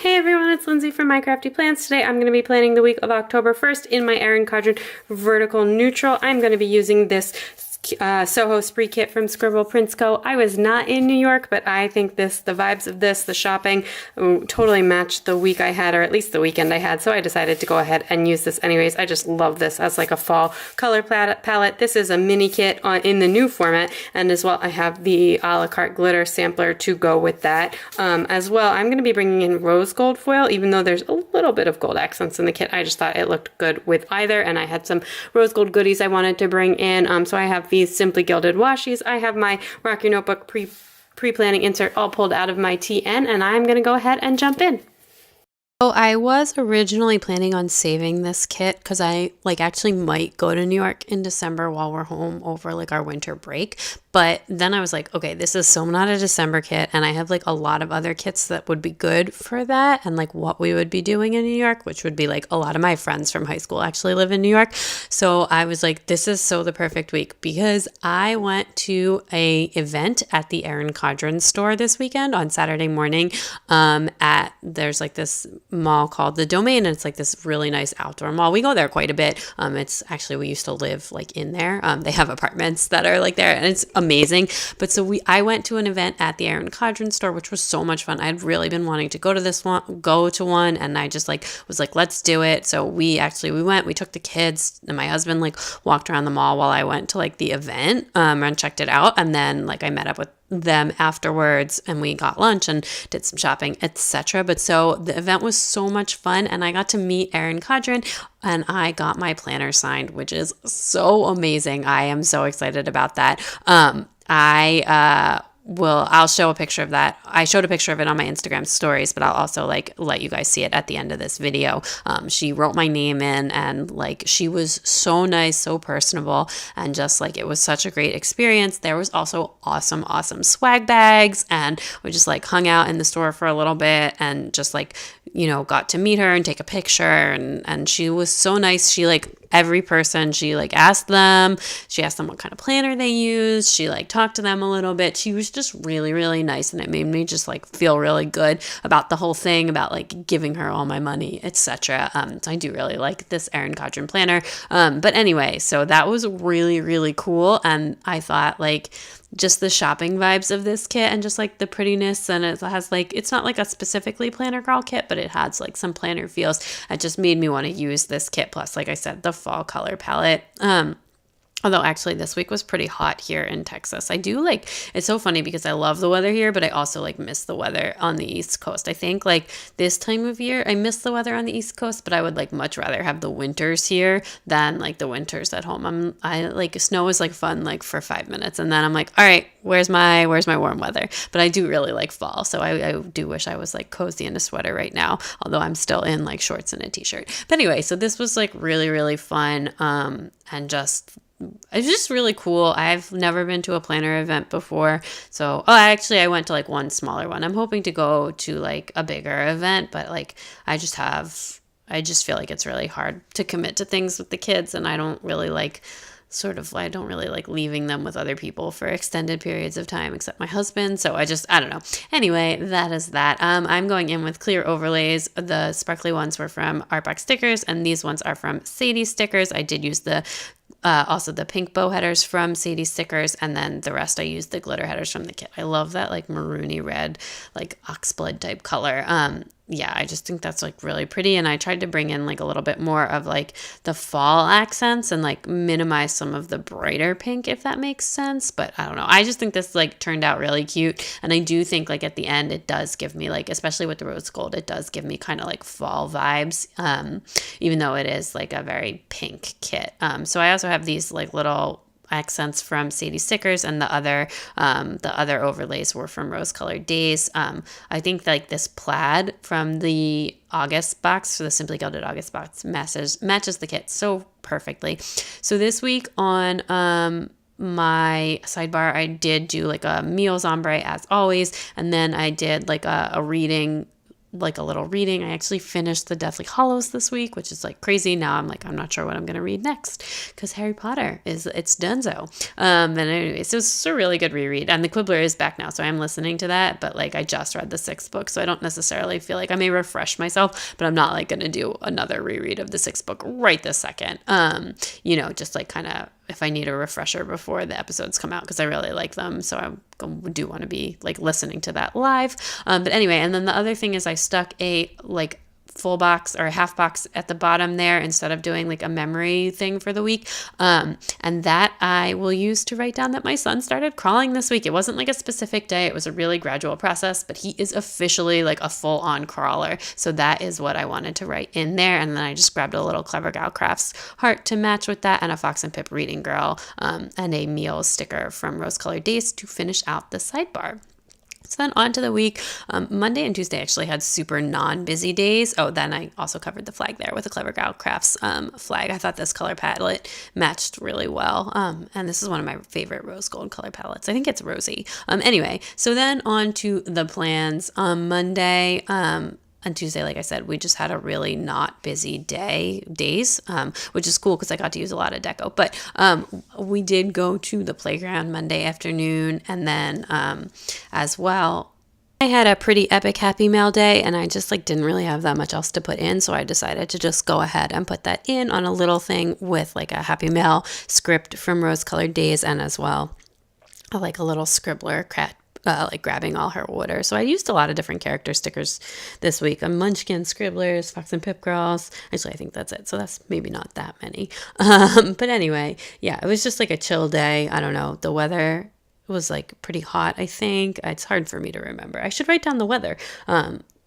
Hey everyone, it's Lindsay from My Crafty Plans. Today I'm going to be planning the week of October 1st in my Erin Condren Vertical Neutral. I'm going to be using this Soho Spree kit from Scribble Prints Co. I was not in New York, but I think the vibes of this, the shopping, totally matched the week I had, or at least the weekend I had, so I decided to go ahead and use this anyways. I just love this as like a fall color palette. This is a mini kit in the new format, and as well I have the a la carte glitter sampler to go with that. As well, I'm going to be bringing in rose gold foil, even though there's a little bit of gold accents in the kit. I just thought it looked good with either, and I had some rose gold goodies I wanted to bring in, so I have these Simply Gilded washies. I have my Rock Your Notebook pre-planning insert all pulled out of my TN, and I'm going to go ahead and jump in. So I was originally planning on saving this kit because I actually might go to New York in December while we're home over our winter break. But then I was like, okay, this is so not a December kit, and I have a lot of other kits that would be good for that, and what we would be doing in New York, which would be a lot of my friends from high school actually live in New York. So I was like, this is so the perfect week, because I went to a event at the Erin Condren store this weekend on Saturday morning. There's this mall called the Domain, and it's this really nice outdoor mall. We go there quite a bit. It's actually, we used to live in there. They have apartments that are there, and it's amazing. But so I went to an event at the Erin Condren store, which was so much fun. I had really been wanting to go to one, and I just was let's do it. So we went, we took the kids, and my husband walked around the mall while I went to the event and checked it out. And then I met up with them afterwards, and we got lunch and did some shopping, etc. But so the event was so much fun, and I got to meet Erin Condren, and I got my planner signed, which is so amazing. I am so excited about that. I'll show a picture of that. I showed a picture of it on my Instagram stories, but I'll also let you guys see it at the end of this video. She wrote my name in, and she was so nice, so personable, and just it was such a great experience. There was also awesome swag bags, and we just hung out in the store for a little bit, and just got to meet her and take a picture, and she was so nice. She every person, she asked them what kind of planner they used. She talked to them a little bit. She was just really, really nice, and it made me just feel really good about the whole thing, about giving her all my money, etc. So I do really like this Erin Condren planner. But anyway, so that was really, really cool, and I thought just the shopping vibes of this kit, and just the prettiness, and it has it's not a specifically planner girl kit, but it has some planner feels. It just made me want to use this kit, plus like I said, the fall color palette. Although actually this week was pretty hot here in Texas. I do it's so funny because I love the weather here, but I also miss the weather on the East Coast. I think this time of year, I miss the weather on the East Coast, but I would much rather have the winters here than the winters at home. Snow is fun for 5 minutes, and then I'm all right, where's my warm weather? But I do really like fall, so I do wish I was cozy in a sweater right now, although I'm still in shorts and a t-shirt. But anyway, so this was really, really fun, and just it's just really cool. I've never been to a planner event before. So, I went to one smaller one. I'm hoping to go to a bigger event, but I just feel it's really hard to commit to things with the kids, and I don't really I don't really leaving them with other people for extended periods of time, except my husband. So I don't know. Anyway, that is that. I'm going in with clear overlays. The sparkly ones were from Artbox Stickers, and these ones are from Sadie Stickers. I did use also the pink bow headers from Sadie Stickers, and then the rest I used the glitter headers from the kit. I love that maroony red, oxblood type color. Yeah, I just think that's really pretty, and I tried to bring in a little bit more of the fall accents and minimize some of the brighter pink, if that makes sense. But I don't know, I just think this turned out really cute, and I do think at the end it does give me especially with the rose gold, it does give me kind of fall vibes, even though it is a very pink kit. So I also have these little accents from Sadie Stickers, and the other overlays were from Rose Colored Days. I think this plaid from the August box, for the Simply Gilded August box, matches the kit so perfectly. So this week on my sidebar, I did do a meals ombre as always, and then I did a reading like a little reading. I actually finished the Deathly Hallows this week, which is like crazy. Now I'm like, I'm not sure what I'm going to read next because Harry Potter it's donezo. And anyways, it was a really good reread. And The Quibbler is back now, so I'm listening to that. But like, I just read the 6th book, so I don't necessarily feel like I may refresh myself, but I'm not like going to do another reread of the 6th book right this second. Just like kind of if I need a refresher before the episodes come out, because I really like them. So I do want to be like listening to that live. But anyway, and then the other thing is I stuck a like full box or a half box at the bottom there instead of doing like a memory thing for the week. And that I will use to write down that my son started crawling this week. It wasn't like a specific day. It was a really gradual process, but he is officially like a full on crawler. So that is what I wanted to write in there. And then I just grabbed a little Clever Gal Crafts heart to match with that and a Fox and Pip Reading Girl and a meal sticker from Rose Colored Days to finish out the sidebar. So then on to the week. Monday and Tuesday actually had super non-busy days. Oh, then I also covered the flag there with the Clever Gal Crafts flag. I thought this color palette matched really well. And this is one of my favorite rose gold color palettes. I think it's rosy. Anyway, so then on to the plans. On Monday, on Tuesday, like I said, we just had a really not busy days, which is cool because I got to use a lot of deco. But we did go to the playground Monday afternoon, and then as well, I had a pretty epic Happy Mail day, and I just like didn't really have that much else to put in, so I decided to just go ahead and put that in on a little thing with like a Happy Mail script from Rose Colored Days, and as well like a little scribbler like grabbing all her order. So I used a lot of different character stickers this week. Munchkin, Scribblers, Fox and Pip Girls. Actually, I think that's it. So that's maybe not that many. But anyway, yeah, it was just like a chill day. I don't know. The weather was like pretty hot, I think. It's hard for me to remember. I should write down the weather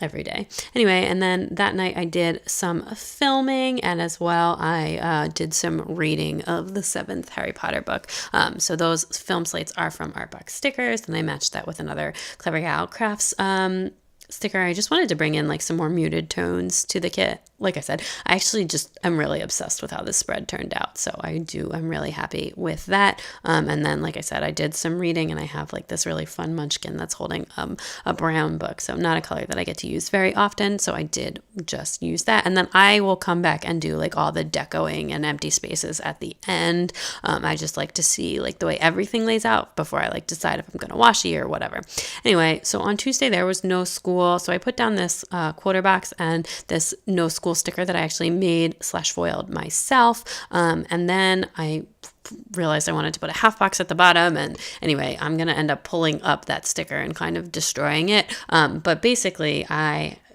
every day. Anyway, and then that night I did some filming, and as well I did some reading of the 7th Harry Potter book. So those film slates are from Artbox Stickers, and I matched that with another Clever Gal Crafts sticker. I just wanted to bring in like some more muted tones to the kit. Like I said, I actually just am really obsessed with how this spread turned out. So I'm really happy with that. And then, like I said, I did some reading, and I have like this really fun munchkin that's holding a brown book. So not a color that I get to use very often. So I did just use that. And then I will come back and do like all the decoing and empty spaces at the end. I just like to see like the way everything lays out before I like decide if I'm going to washi or whatever. Anyway, so on Tuesday there was no school. So I put down this quarter box and this no school sticker that I actually made / foiled myself. And then I realized I wanted to put a half box at the bottom, and anyway, I'm going to end up pulling up that sticker and kind of destroying it. But basically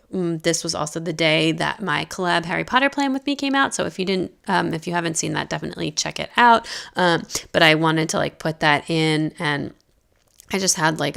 this was also the day that my collab Harry Potter plan with me came out. So if you haven't seen that, definitely check it out. But I wanted to like put that in, and I just had like,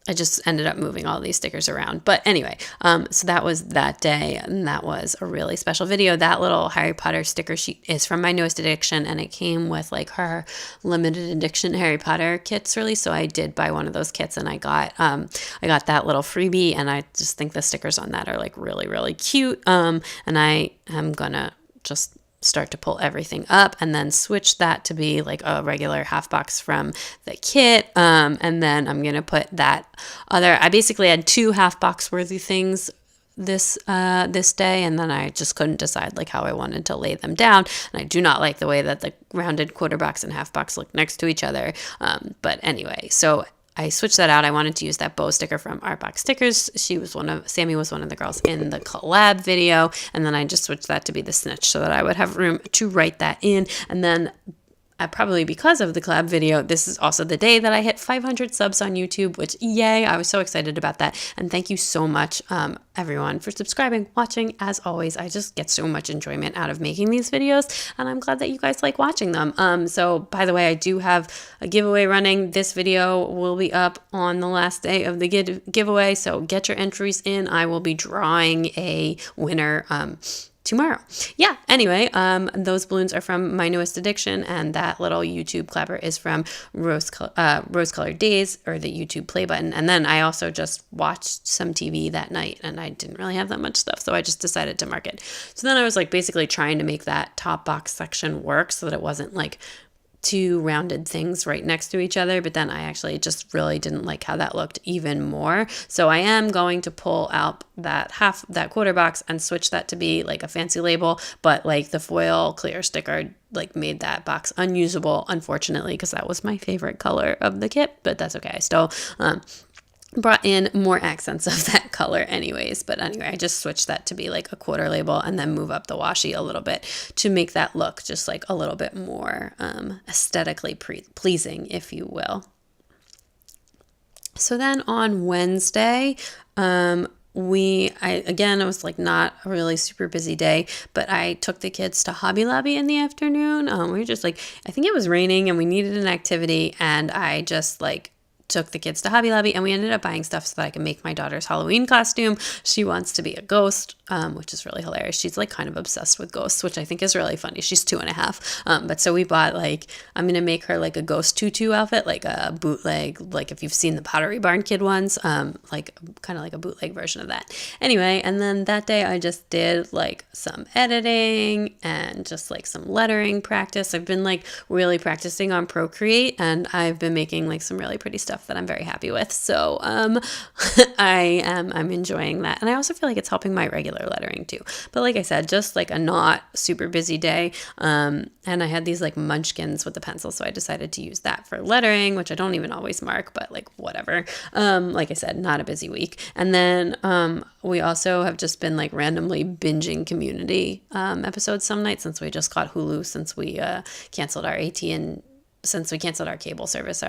I just ended up moving all these stickers around. But anyway, so that was that day, and that was a really special video. That little Harry Potter sticker sheet is from my newest addiction, and it came with like her limited edition Harry Potter kits release. So I did buy one of those kits, and I got that little freebie, and I just think the stickers on that are like really, really cute. And I am gonna just start to pull everything up and then switch that to be like a regular half box from the kit. And then I'm going to put that I basically had 2 half box worthy things this day, and then I just couldn't decide like how I wanted to lay them down. And I do not like the way that the rounded quarter box and half box look next to each other. But anyway, so I switched that out. I wanted to use that bow sticker from Artbox Stickers. Sammy was one of the girls in the collab video. And then I just switched that to be the snitch so that I would have room to write that in. And then probably because of the collab video, this is also the day that I hit 500 subs on YouTube, which yay, I was so excited about that. And thank you so much, everyone, for subscribing, watching. As always, I just get so much enjoyment out of making these videos, and I'm glad that you guys like watching them. So by the way, I do have a giveaway running. This video will be up on the last day of the giveaway, so get your entries in. I will be drawing a winner tomorrow. Yeah, anyway, those balloons are from my newest addiction, and that little YouTube clapper is from Rose Colored Days, or the YouTube play button. And then I also just watched some TV that night, and I didn't really have that much stuff, so I just decided to mark it. So then I was like basically trying to make that top box section work so that it wasn't like two rounded things right next to each other, but then I actually just really didn't like how that looked even more. So I am going to pull out that quarter box and switch that to be like a fancy label, but like the foil clear sticker like made that box unusable, unfortunately, because that was my favorite color of the kit, but that's okay. I still brought in more accents of that color anyways. But anyway, I just switched that to be like a quarter label and then move up the washi a little bit to make that look just like a little bit more aesthetically pleasing, if you will. So then on Wednesday, it was like not a really super busy day, but I took the kids to Hobby Lobby in the afternoon. We were just like, I think it was raining and we needed an activity, and I just like took the kids to Hobby Lobby, and we ended up buying stuff so that I can make my daughter's Halloween costume. She wants to be a ghost, which is really hilarious. She's like kind of obsessed with ghosts, which I think is really funny. She's 2.5. But so we bought like, I'm going to make her like a ghost tutu outfit, like a bootleg, like if you've seen the Pottery Barn Kid ones, like kind of like a bootleg version of that. Anyway, and then that day I just did like some editing and just like some lettering practice. I've been like really practicing on Procreate, and I've been making like some really pretty stuff that I'm very happy with. So I'm enjoying that. And I also feel like it's helping my regular lettering too. But like I said, just like a not super busy day. And I had these like munchkins with the pencil, so I decided to use that for lettering, which I don't even always mark, but like whatever. Like I said, not a busy week. And then we also have just been like randomly binging Community episodes some nights, since we just got Hulu, since we canceled our since we canceled our cable service,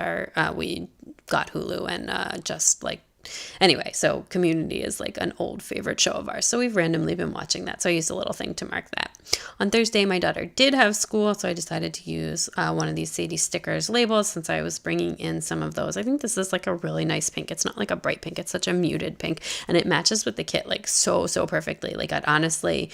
we got Hulu, and just like, anyway, so Community is like an old favorite show of ours. So we've randomly been watching that. So I used a little thing to mark that. On Thursday, my daughter did have school, so I decided to use one of these Sadie Stickers labels, since I was bringing in some of those. I think this is like a really nice pink. It's not like a bright pink. It's such a muted pink, and it matches with the kit like so perfectly. Like I'd honestly,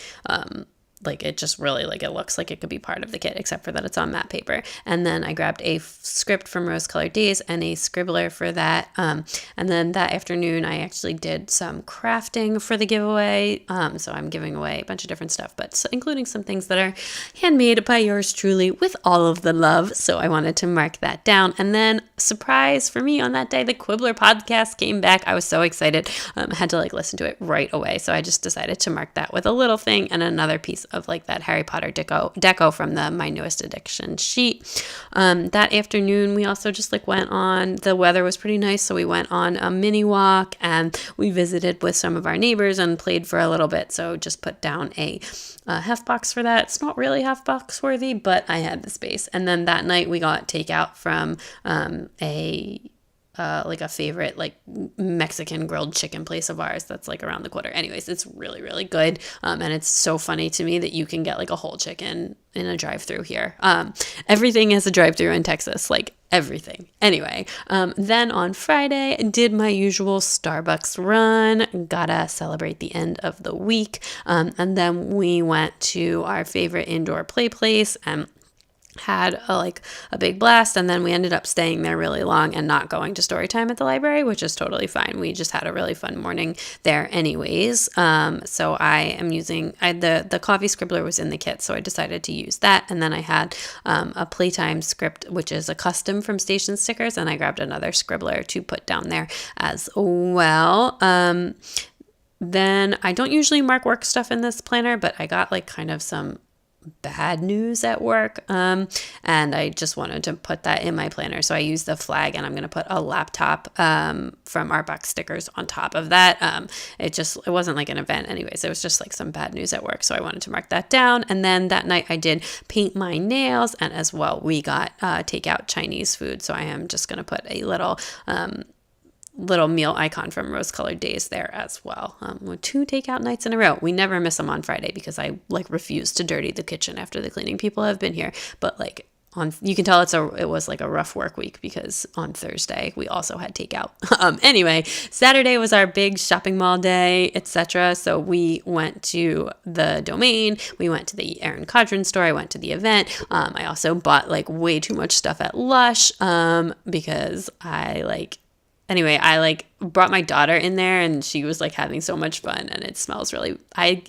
like it just really like it looks like it could be part of the kit, except for that it's on matte paper. And then I grabbed a script from Rose Colored Days and a scribbler for that. And then that afternoon I actually did some crafting for the giveaway. So I'm giving away a bunch of different stuff, but including some things that are handmade by yours truly with all of the love. So I wanted to mark that down. And then surprise for me on that day, the Quibbler podcast came back. I was so excited. I had to like listen to it right away. So I just decided to mark that with a little thing and another piece of like that Harry Potter deco from the My Newest Addiction sheet. That afternoon we also just like went on, the weather was pretty nice, so we went on a mini walk and we visited with some of our neighbors and played for a little bit. So just put down a half box for that. It's not really half box worthy, but I had the space. And then that night we got takeout from like a favorite like Mexican grilled chicken place of ours that's like around the corner. Anyways, it's really, really good. And it's so funny to me that you can get like a whole chicken in a drive-through here. Everything is a drive-through in Texas, like everything. Anyway, then on Friday, I did my usual Starbucks run. Gotta celebrate the end of the week. And then we went to our favorite indoor play place and had a big blast, and then we ended up staying there really long and not going to story time at the library, which is totally fine. We just had a really fun morning there anyways. So I am using the coffee scribbler was in the kit, so I decided to use that. And then I had a playtime script, which is a custom from Station Stickers, and I grabbed another scribbler to put down there as well. Then I don't usually mark work stuff in this planner, but I got like kind of some bad news at work, and I just wanted to put that in my planner, so I used the flag, and I'm going to put a laptop from Artbox Stickers on top of that. It wasn't like an event anyways, it was just like some bad news at work, so I wanted to mark that down. And then that night I did paint my nails, and as well we got takeout Chinese food, so I am just going to put a little meal icon from Rose Colored Days there as well. With 2 takeout nights in a row. We never miss them on Friday because I like refuse to dirty the kitchen after the cleaning people have been here. But like you can tell it was like a rough work week because on Thursday we also had takeout. Anyway, Saturday was our big shopping mall day, etc. So we went to the Domain, we went to the Erin Condren store, I went to the event. I also bought like way too much stuff at Lush because I anyway, I like brought my daughter in there and she was like having so much fun, and it smells really, I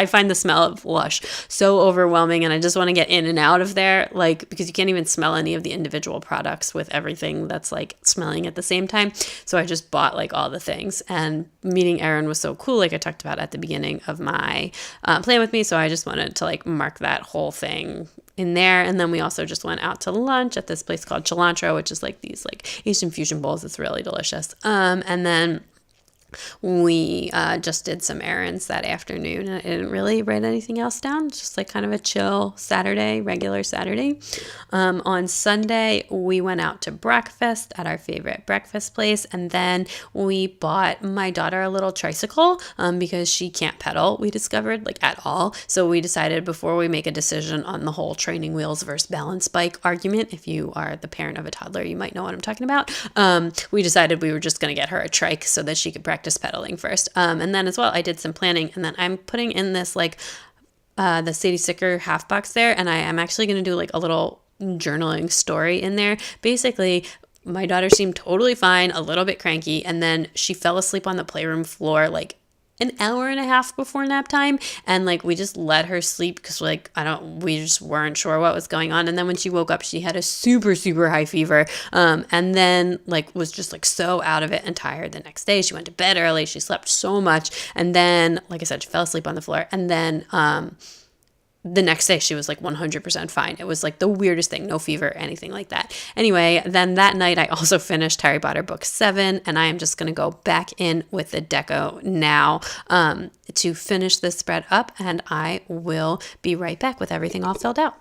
find the smell of Lush so overwhelming, and I just want to get in and out of there, like, because you can't even smell any of the individual products with everything that's like smelling at the same time. So I just bought like all the things, and meeting Erin was so cool, like I talked about at the beginning of my plan with me. So I just wanted to like mark that whole thing in there. And then we also just went out to lunch at this place called Cilantro, which is like these like Asian fusion bowls. It's really delicious. And then we just did some errands that afternoon. I didn't really write anything else down, just like kind of a chill Saturday, regular Saturday. On Sunday, we went out to breakfast at our favorite breakfast place, and then we bought my daughter a little tricycle because she can't pedal, we discovered, like at all. So we decided before we make a decision on the whole training wheels versus balance bike argument, if you are the parent of a toddler, you might know what I'm talking about. We decided we were just going to get her a trike so that she could practice pedaling first. And then as well, I did some planning, and then I'm putting in this like the Sadie Sticker half box there, and I am actually going to do like a little journaling story in there. Basically, my daughter seemed totally fine, a little bit cranky, and then she fell asleep on the playroom floor like an hour and a half before nap time, and like we just let her sleep because like we just weren't sure what was going on. And then when she woke up, she had a super high fever, and then like was just like so out of it and tired the next day. She went to bed early, she slept so much, and then like I said, she fell asleep on the floor. And then the next day she was like 100% fine. It was like the weirdest thing, no fever, anything like that. Anyway, then that night I also finished Harry Potter book 7, and I am just going to go back in with the deco now to finish this spread up, and I will be right back with everything all filled out.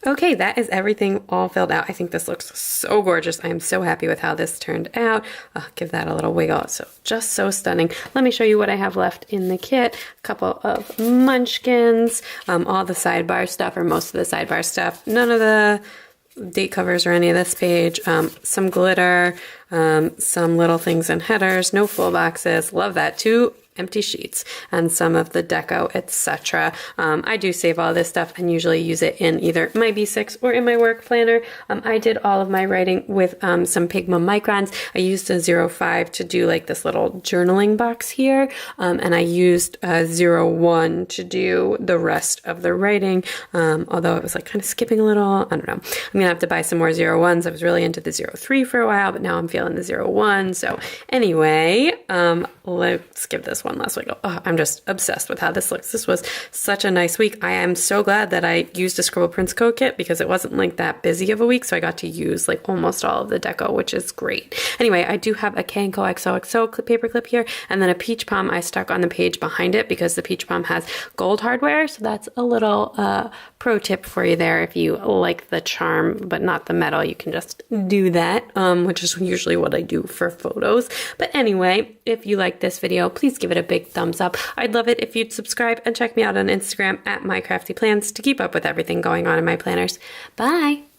Okay, that is everything all filled out. I think this looks so gorgeous. I am so happy with how this turned out. I'll give that a little wiggle. So just so stunning. Let me show you what I have left in the kit. A couple of munchkins, all the sidebar stuff, or most of the sidebar stuff. None of the date covers or any of this page. Some glitter, some little things in headers, no full boxes. Love that. 2 empty sheets and some of the deco, etc. I do save all this stuff and usually use it in either my B6 or in my work planner. I did all of my writing with some Pigma microns. I used a 05 to do like this little journaling box here, and I used a 01 to do the rest of the writing, although it was like kind of skipping a little. I don't know. I'm gonna have to buy some more 01s. I was really into the 03 for a while, but now I'm feeling the 01. So anyway, let's give this one last week. Oh, I'm just obsessed with how this looks. This was such a nice week. I am so glad that I used a Scribble Prints Co kit because it wasn't like that busy of a week, so I got to use like almost all of the deco, which is great. Anyway, I do have a K&Co XOXO paper clip here, and then a peach palm I stuck on the page behind it because the peach palm has gold hardware, so that's a little pro tip for you there. If you like the charm but not the metal, you can just do that, which is usually what I do for photos. But anyway, if you like this video, please give it a big thumbs up. I'd love it if you'd subscribe and check me out on Instagram at mycraftyplans to keep up with everything going on in my planners. Bye!